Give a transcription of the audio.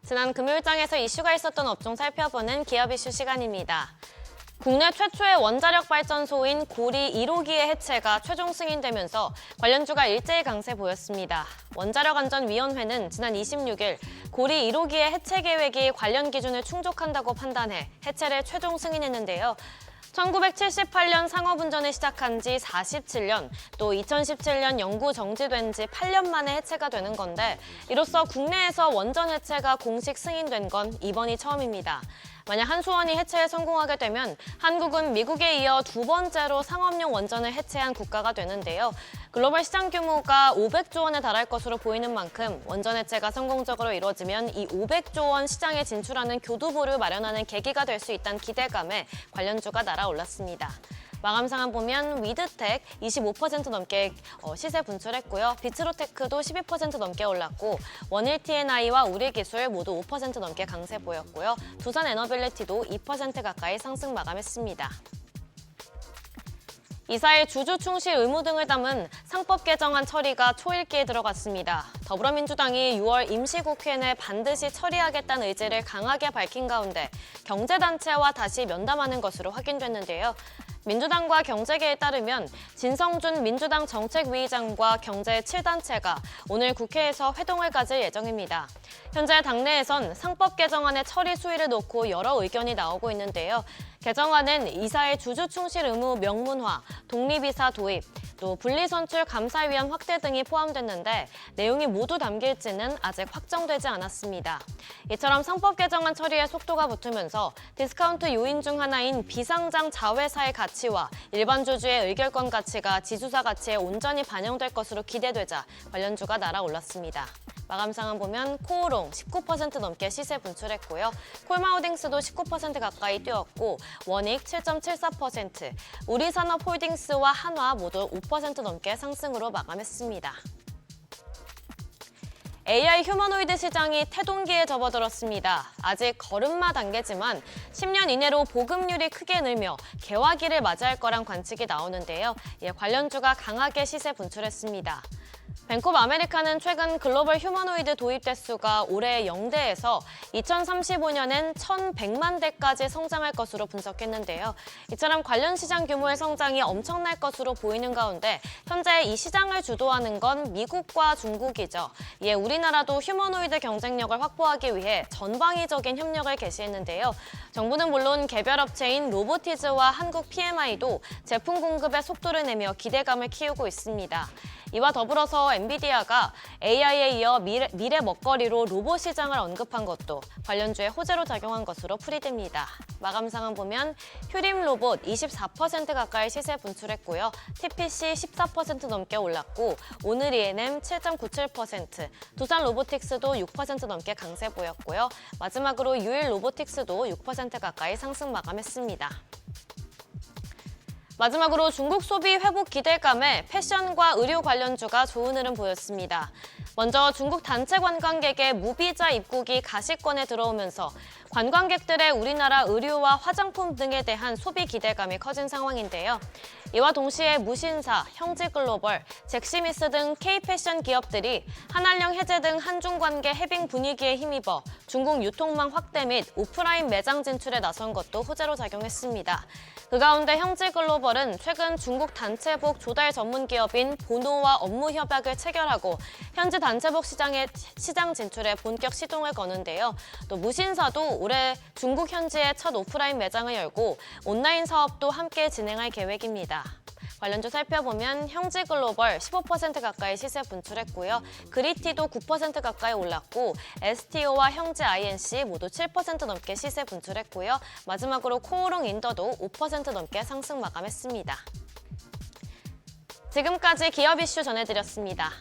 지난 금요일장에서 이슈가 있었던 업종 살펴보는 기업 이슈 시간입니다. 국내 최초의 원자력 발전소인 고리 1호기의 해체가 최종 승인되면서 관련주가 일제히 강세 보였습니다. 원자력안전위원회는 지난 26일 고리 1호기의 해체 계획이 관련 기준을 충족한다고 판단해 해체를 최종 승인했는데요. 1978년 상업운전을 시작한 지 47년, 또 2017년 영구 정지된 지 8년 만에 해체가 되는 건데 이로써 국내에서 원전 해체가 공식 승인된 건 이번이 처음입니다. 만약 한수원이 해체에 성공하게 되면 한국은 미국에 이어 두 번째로 상업용 원전을 해체한 국가가 되는데요. 글로벌 시장 규모가 500조 원에 달할 것으로 보이는 만큼 원전 해체가 성공적으로 이루어지면 이 500조 원 시장에 진출하는 교두보를 마련하는 계기가 될 수 있다는 기대감에 관련주가 날아올랐습니다. 마감 상황 보면 위드텍 25% 넘게 시세 분출했고요. 비츠로테크도 12% 넘게 올랐고 원일 T&I와 우리기술 모두 5% 넘게 강세 보였고요. 두산에너빌리티도 2% 가까이 상승 마감했습니다. 이사의 주주 충실 의무 등을 담은 상법 개정안 처리가 초읽기에 들어갔습니다. 더불어민주당이 6월 임시국회 내 반드시 처리하겠다는 의지를 강하게 밝힌 가운데 경제단체와 다시 면담하는 것으로 확인됐는데요. 민주당과 경제계에 따르면 진성준 민주당 정책위의장과 경제 7단체가 오늘 국회에서 회동을 가질 예정입니다. 현재 당내에선 상법 개정안의 처리 수위를 놓고 여러 의견이 나오고 있는데요. 개정안은 이사의 주주 충실 의무 명문화, 독립이사 도입, 또 분리선출 감사위원 확대 등이 포함됐는데 내용이 모두 담길지는 아직 확정되지 않았습니다. 이처럼 상법 개정안 처리에 속도가 붙으면서 디스카운트 요인 중 하나인 비상장 자회사의 가치와 일반 주주의 의결권 가치가 지주사 가치에 온전히 반영될 것으로 기대되자 관련주가 날아올랐습니다. 마감 상황 보면 코오롱 19% 넘게 시세 분출했고요. 콜마호딩스도 19% 가까이 뛰었고 원익 7.74%, 우리산업홀딩스와 한화 모두 5% 넘게 상승으로 마감했습니다. AI 휴머노이드 시장이 태동기에 접어들었습니다. 아직 걸음마 단계지만 10년 이내로 보급률이 크게 늘며 개화기를 맞이할 거란 관측이 나오는데요. 이에 관련주가 강하게 시세 분출했습니다. 뱅크 오브 아메리카는 최근 글로벌 휴머노이드 도입 대수가 올해 0대에서 2035년엔 1,100만 대까지 성장할 것으로 분석했는데요. 이처럼 관련 시장 규모의 성장이 엄청날 것으로 보이는 가운데 현재 이 시장을 주도하는 건 미국과 중국이죠. 이에 우리나라도 휴머노이드 경쟁력을 확보하기 위해 전방위적인 협력을 개시했는데요. 정부는 물론 개별 업체인 로보티즈와 한국 PMI도 제품 공급에 속도를 내며 기대감을 키우고 있습니다. 이와 더불어서 엔비디아가 AI에 이어 미래 먹거리로 로봇 시장을 언급한 것도 관련주에 호재로 작용한 것으로 풀이됩니다. 마감 상황 보면 휴림 로봇 24% 가까이 시세 분출했고요. TPC 14% 넘게 올랐고 오늘 ENM 7.97%, 두산 로보틱스도 6% 넘게 강세 보였고요. 마지막으로 유일 로보틱스도 6% 가까이 상승 마감했습니다. 마지막으로 중국 소비 회복 기대감에 패션과 의류 관련주가 좋은 흐름 보였습니다. 먼저 중국 단체 관광객의 무비자 입국이 가시권에 들어오면서 관광객들의 우리나라 의류와 화장품 등에 대한 소비 기대감이 커진 상황인데요. 이와 동시에 무신사, 형지글로벌, 잭시미스 등 K-패션 기업들이 한한령 해제 등 한중 관계 해빙 분위기에 힘입어 중국 유통망 확대 및 오프라인 매장 진출에 나선 것도 호재로 작용했습니다. 그 가운데 형지글로벌은 최근 중국 단체복 조달 전문 기업인 보노와 업무 협약을 체결하고 현지 단체복 시장 진출에 본격 시동을 거는데요. 또 무신사도 올해 중국 현지에 첫 오프라인 매장을 열고 온라인 사업도 함께 진행할 계획입니다. 관련주 살펴보면 형지글로벌 15% 가까이 시세 분출했고요. 그리티도 9% 가까이 올랐고 STO와 형지 INC 모두 7% 넘게 시세 분출했고요. 마지막으로 코오롱 인더도 5% 넘게 상승 마감했습니다. 지금까지 기업 이슈 전해드렸습니다.